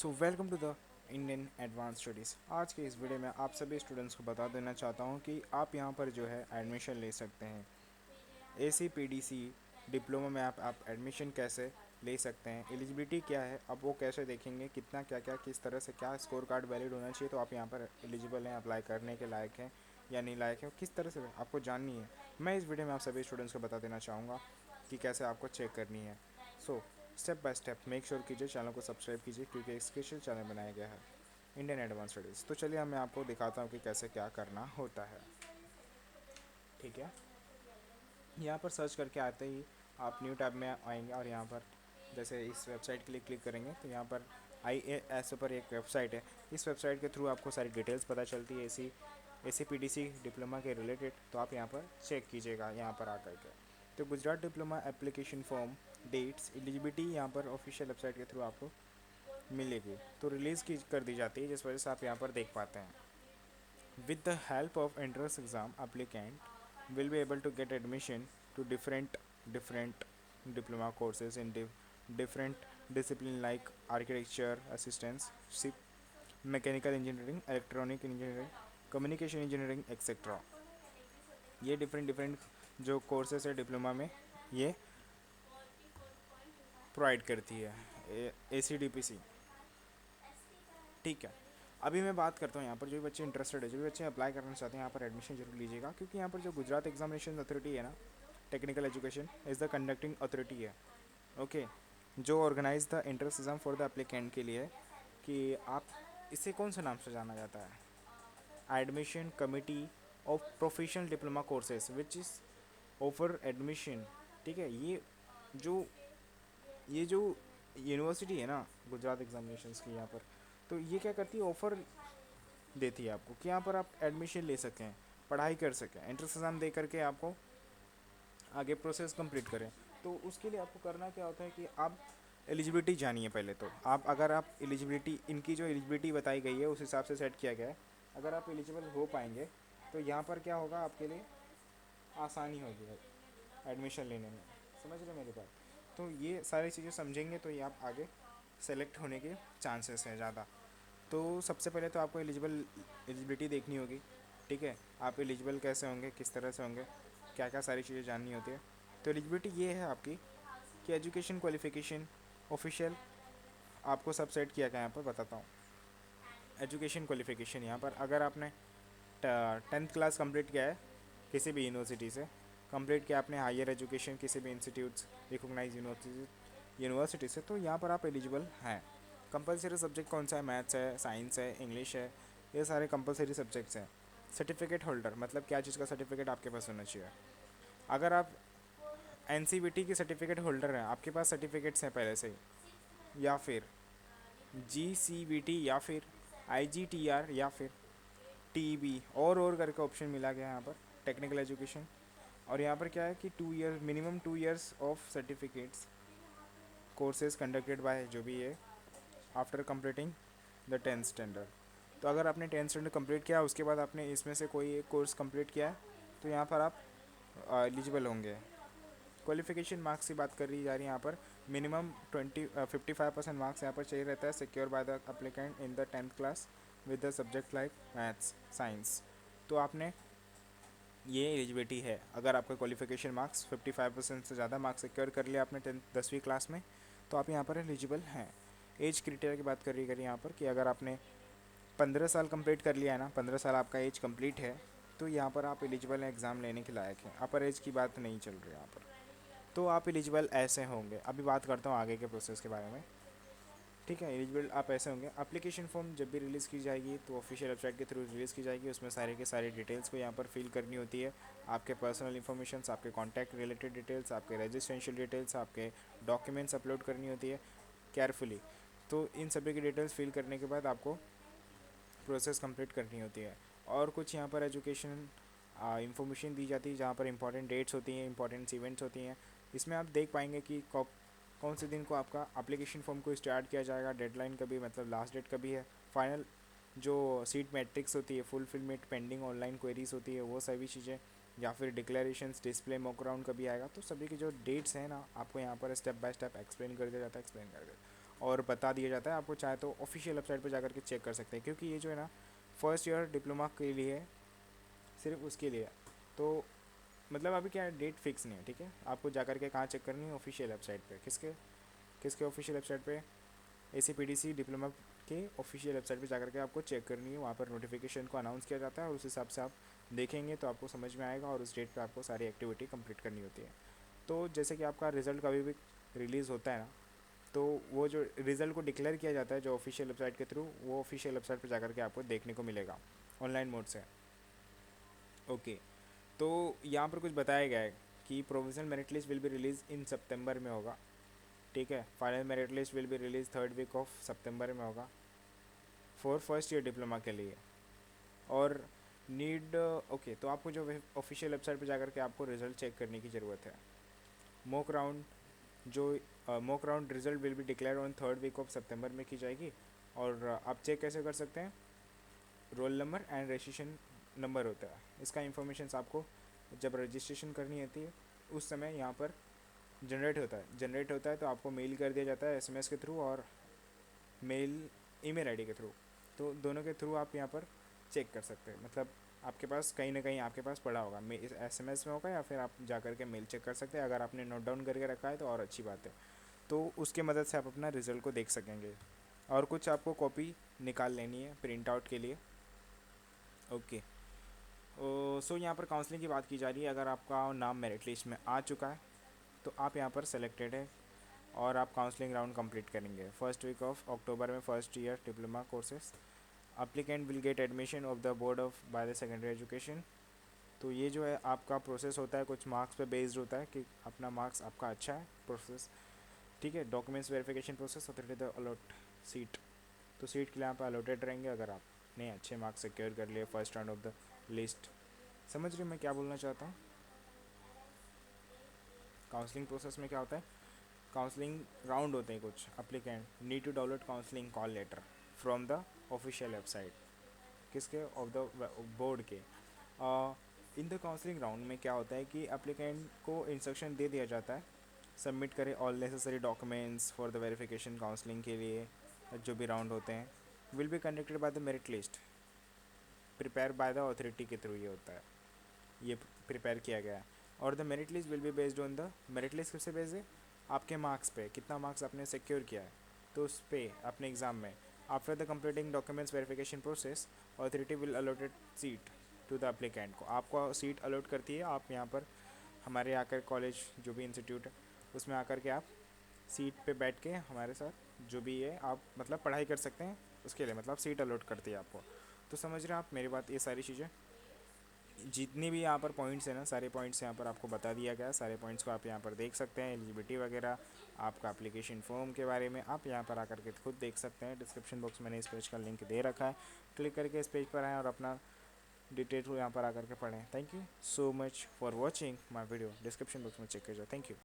So welcome to the Indian advance studies. आज के इस वीडियो में आप सभी स्टूडेंट्स को बता देना चाहता हूँ कि आप यहाँ पर जो है एडमिशन ले सकते हैं। ACPDC डिप्लोमा में आप एडमिशन कैसे ले सकते हैं, एलिजिबिलिटी क्या है, अब वो कैसे देखेंगे, कितना क्या क्या किस तरह से क्या स्कोर कार्ड वैलिड होना चाहिए तो आप यहाँ पर एलिजिबल हैं, अप्लाई करने के लायक हैं या नहीं लायक है, किस तरह से आपको जाननी है। मैं इस वीडियो में आप सभी स्टूडेंट्स को बता देना चाहूँगा कि कैसे आपको चेक करनी है। So step by step make sure कीजिए, चैनल को सब्सक्राइब कीजिए क्योंकि एक स्पेशल चैनल बनाया गया है इंडियन एडवांस स्टडीज़। तो चलिए मैं आपको दिखाता हूँ कि कैसे क्या करना होता है। ठीक है, यहाँ पर सर्च करके आते ही आप न्यू टैब में आएंगे और यहाँ पर जैसे इस वेबसाइट के लिए क्लिक करेंगे तो यहाँ पर IAS पर एक वेबसाइट है। इस वेबसाइट के थ्रू आपको सारी डिटेल्स पता चलती है ACPDC डिप्लोमा के रिलेटेड। तो आप यहाँ पर चेक कीजिएगा यहाँ पर आकर के। तो Gujarat diploma application form, dates, eligibility यहाँ पर ऑफिशियल वेबसाइट के थ्रू आपको मिलेगी, तो रिलीज़ की कर दी जाती है, जिस वजह से आप यहाँ पर देख पाते हैं। With the help of entrance exam, applicant will be able to get admission to different diploma courses in different discipline like architecture, assistance, mechanical engineering, electronic engineering, communication engineering, etc. ये डिफरेंट जो courses है diploma में ये provide करती है ACDPC। ठीक है, अभी मैं बात करता हूँ यहाँ पर जो भी बच्चे इंटरेस्टेड है, जो भी बच्चे अप्लाई करना चाहते हैं यहाँ पर एडमिशन जरूर लीजिएगा, क्योंकि यहाँ पर जो गुजरात एग्जामिनेशन अथॉरिटी है ना, technical education is the conducting authority है। ओके, जो organise the entrance exam for the applicant के लिए, कि आप इसे कौन से नाम से जाना जाता है, admission committee of professional diploma courses which is offer admission. ठीक है, ये जो यूनिवर्सिटी है ना गुजरात एग्जामिनेशंस की, यहाँ पर तो ये क्या करती है, ऑफ़र देती है आपको कि यहाँ पर आप एडमिशन ले सकें, पढ़ाई कर सकें, एंट्रेंस एग्ज़ाम दे करके आपको आगे प्रोसेस कंप्लीट करें। तो उसके लिए आपको करना क्या होता है कि आप एलिजिबिलिटी जानिए पहले। तो आप अगर आप एलिजिबिलिटी, इनकी जो एलिजिबिलिटी बताई गई है उस हिसाब से सेट किया गया है, अगर आप एलिजिबल हो पाएंगे तो यहाँ पर क्या होगा, आपके लिए आसानी होगी एडमिशन लेने में। समझ रहे मेरी बात? तो ये सारी चीज़ें समझेंगे तो ये आप आगे सेलेक्ट होने के चांसेस हैं ज़्यादा। तो सबसे पहले तो आपको एलिजिबिलिटी देखनी होगी। ठीक है, आप एलिजिबल कैसे होंगे, किस तरह से होंगे, क्या क्या सारी चीज़ें जाननी होती है। तो एलिजिबिलिटी ये है आपकी कि एजुकेशन क्वालिफिकेशन ऑफिशियल आपको सब सेट किया गया, यहाँ पर बताता हूँ। एजुकेशन क्वालिफिकेशन यहाँ पर अगर आपने 10th क्लास कंप्लीट किया है किसी भी यूनिवर्सिटी से, कंप्लीट किया आपने हायर एजुकेशन किसी भी इंस्टीट्यूट्स रिकोगनाइज यूनिवर्सिटी से, तो यहाँ पर आप एलिजिबल हैं। कंपलसरी सब्जेक्ट कौन सा है, मैथ्स है, साइंस है, इंग्लिश है, ये सारे कंपलसरी सब्जेक्ट्स हैं। सर्टिफिकेट होल्डर मतलब क्या चीज़ का सर्टिफिकेट आपके पास होना चाहिए। अगर आप NCVT की सर्टिफिकेट होल्डर हैं, आपके पास सर्टिफिकेट्स हैं पहले से ही, या फिर GCVT या फिर IGTR या फिर TB और करके ऑप्शन मिला गया है यहाँ पर टेक्निकल एजुकेशन। और यहाँ पर क्या है कि 2 year minimum 2 years of certificates courses conducted by जो भी है after completing the 10th standard. तो अगर आपने 10th स्टैंडर्ड कंप्लीट किया उसके बाद आपने इसमें से कोई एक कोर्स कंप्लीट किया है तो यहाँ पर आप एलिजिबल होंगे। क्वालिफिकेशन मार्क्स की बात करी जा रही है यहाँ पर, मिनिमम 55% मार्क्स यहाँ पर चाहिए रहता है, secure by the applicant in the 10th class with the subject like maths science. तो आपने ये एलिजिबिलिटी है, अगर आपका क्वालिफिकेशन मार्क्स 55% से ज़्यादा मार्क्स सिक्योर कर लिया आपने 10वीं क्लास में, तो आप यहाँ पर एलिजिबल हैं। एज क्राइटेरिया की बात करी यहाँ पर कि अगर आपने 15 साल कंप्लीट कर लिया है ना, 15 साल आपका एज कंप्लीट है, तो यहाँ पर आप एलिजिबल हैं, एग्ज़ाम लेने के लायक हैं। अपर एज की बात नहीं चल रही यहाँ पर, तो आप एलिजिबल ऐसे होंगे। अभी बात करता हूँ आगे के प्रोसेस के बारे में। ठीक है, एलिजिबल आप ऐसे होंगे। एप्लीकेशन फॉर्म जब भी रिलीज़ की जाएगी तो ऑफिशियल वेबसाइट के थ्रू रिलीज़ की जाएगी, उसमें सारे के सारे डिटेल्स को यहाँ पर फिल करनी होती है। आपके पर्सनल इन्फॉर्मेशन, आपके कॉन्टैक्ट रिलेटेड डिटेल्स, आपके रजिस्ट्रेशन डिटेल्स, आपके डॉक्यूमेंट्स अपलोड करनी होती है केयरफुली। तो इन सभी की डिटेल्स फिल करने के बाद आपको प्रोसेस कंप्लीट करनी होती है। और कुछ यहाँ पर एजुकेशन इंफॉर्मेशन दी जाती है जहाँ पर इंपॉर्टेंट डेट्स होती हैं, इंपॉर्टेंट इवेंट्स होती हैं। इसमें आप देख पाएंगे कि कौन से दिन को आपका एप्लीकेशन फॉर्म को स्टार्ट किया जाएगा, डेडलाइन कभी, मतलब लास्ट डेट कभी है, फाइनल जो सीट मैट्रिक्स होती है, फुलफिलमेंट पेंडिंग ऑनलाइन क्वेरीज होती है, वो सभी चीज़ें, या फिर डिक्लेरेशंस, डिस्प्ले मॉक राउंड कभी आएगा, तो सभी की जो डेट्स हैं ना आपको यहाँ पर स्टेप बाय स्टेप एक्सप्लेन कर दिया जाता है, एक्सप्लेन कर दिया। और बता दिया जाता है आपको। चाहे तो ऑफिशियल वेबसाइट पर जाकर के चेक कर सकते हैं, क्योंकि ये जो है ना फर्स्ट ईयर डिप्लोमा के लिए है, सिर्फ उसके लिए। तो मतलब अभी क्या है, डेट फिक्स नहीं है, ठीक है। आपको जाकर के कहाँ चेक करनी है, ऑफिशियल वेबसाइट पे। किसके किसके ऑफिशियल वेबसाइट पे, ACPDC डिप्लोमा के ऑफिशियल वेबसाइट पे जाकर के आपको चेक करनी है। वहाँ पर नोटिफिकेशन को अनाउंस किया जाता है और उस हिसाब से आप देखेंगे तो आपको समझ में आएगा, और उस डेट पे आपको सारी एक्टिविटी कंप्लीट करनी होती है। तो जैसे कि आपका रिज़ल्ट कभी भी रिलीज़ होता है ना, तो वो जो रिज़ल्ट को डिक्लेयर किया जाता है जो ऑफिशियल वेबसाइट के थ्रू, वो ऑफिशियल वेबसाइट पर जाकर के आपको देखने को मिलेगा ऑनलाइन मोड से। ओके, तो यहाँ पर कुछ बताया गया है कि provisional merit list will be release in सितंबर में होगा, ठीक है। Final merit list will be release third week of सितंबर में होगा फॉर फर्स्ट ईयर डिप्लोमा के लिए। और नीड ओके, तो आपको जो ऑफिशियल वेबसाइट पर जाकर के आपको रिजल्ट चेक करने की ज़रूरत है। मॉक राउंड जो mock round result will be declare on third week of सितंबर में की जाएगी। और आप चेक कैसे कर सकते हैं, roll number and registration number होता है, इसका इंफॉर्मेशन आपको जब रजिस्ट्रेशन करनी होती है उस समय यहाँ पर जनरेट होता है तो आपको मेल कर दिया जाता है SMS के थ्रू और मेल ईमेल आईडी के थ्रू। तो दोनों के थ्रू आप यहाँ पर चेक कर सकते हैं, मतलब आपके पास कहीं ना कहीं आपके पास पड़ा होगा, इस SMS में होगा, या फिर आप जा कर के मेल चेक कर सकते हैं। अगर आपने नोट डाउन करके रखा है तो और अच्छी बात है, तो उसके मदद से आप अपना रिज़ल्ट को देख सकेंगे। और कुछ आपको कॉपी निकाल लेनी है प्रिंट आउट के लिए। ओके, सो यहाँ पर काउंसलिंग की बात की जा रही है। अगर आपका नाम मेरिट लिस्ट में आ चुका है तो आप यहाँ पर सेलेक्टेड है और आप काउंसलिंग राउंड कंप्लीट करेंगे फर्स्ट वीक ऑफ अक्टूबर में first year diploma courses. Applicant will get admission of the board of by the secondary education. तो ये जो है आपका प्रोसेस होता है, कुछ मार्क्स पे बेस्ड होता है कि अपना मार्क्स आपका अच्छा है प्रोसेस, ठीक है। Documents verification process authority the allot seat, तो सीट के लिए आप अलॉटेड रहेंगे अगर आपने अच्छे मार्क्स सिक्योर कर लिए first round of the list. समझ रहे मैं क्या बोलना चाहता हूँ। काउंसलिंग प्रोसेस में क्या होता है, काउंसलिंग राउंड होते हैं कुछ। Applicant need to download counselling call letter from the official website, किसके, ऑफ द बोर्ड के। इन द काउंसलिंग राउंड में क्या होता है कि अप्लीकेंट को इंस्ट्रक्शन दे दिया जाता है सबमिट करें all necessary documents for the verification. Counselling के लिए जो भी राउंड होते हैं will be conducted by the merit list prepare by the authority के थ्रू, ये होता है, ये प्रिपेयर किया गया है। और the merit list will be based on the, merit list किससे बेस्ड है, आपके मार्क्स पे, कितना मार्क्स आपने सिक्योर किया है तो उस पर अपने एग्ज़ाम में। After the completing documents verification process authority will allotted seat to the applicant को, आपको सीट अलॉट करती है। आप यहाँ पर हमारे आकर कॉलेज जो भी इंस्टीट्यूट है उसमें आकर के आप सीट पे बैठ के हमारे साथ जो भी है आप मतलब पढ़ाई कर सकते हैं, उसके लिए मतलब सीट अलॉट करती है आपको। तो समझ रहे हैं आप मेरी बात, ये सारी चीज़ें जितनी भी यहाँ पर पॉइंट्स हैं ना, सारे पॉइंट्स यहाँ पर आपको बता दिया गया है। सारे पॉइंट्स को आप यहाँ पर देख सकते हैं, एलिजिबिलिटी वगैरह, आपका एप्लीकेशन फॉर्म के बारे में आप यहाँ पर आकर के खुद देख सकते हैं। डिस्क्रिप्शन बॉक्स में मैंने इस पेज का लिंक दे रखा है, क्लिक करके इस पेज पर आएँ और अपना डिटेल यहाँ पर आकर के पढ़ें। Thank you so much for watching my video, description box में चेक कीजिए। Thank you.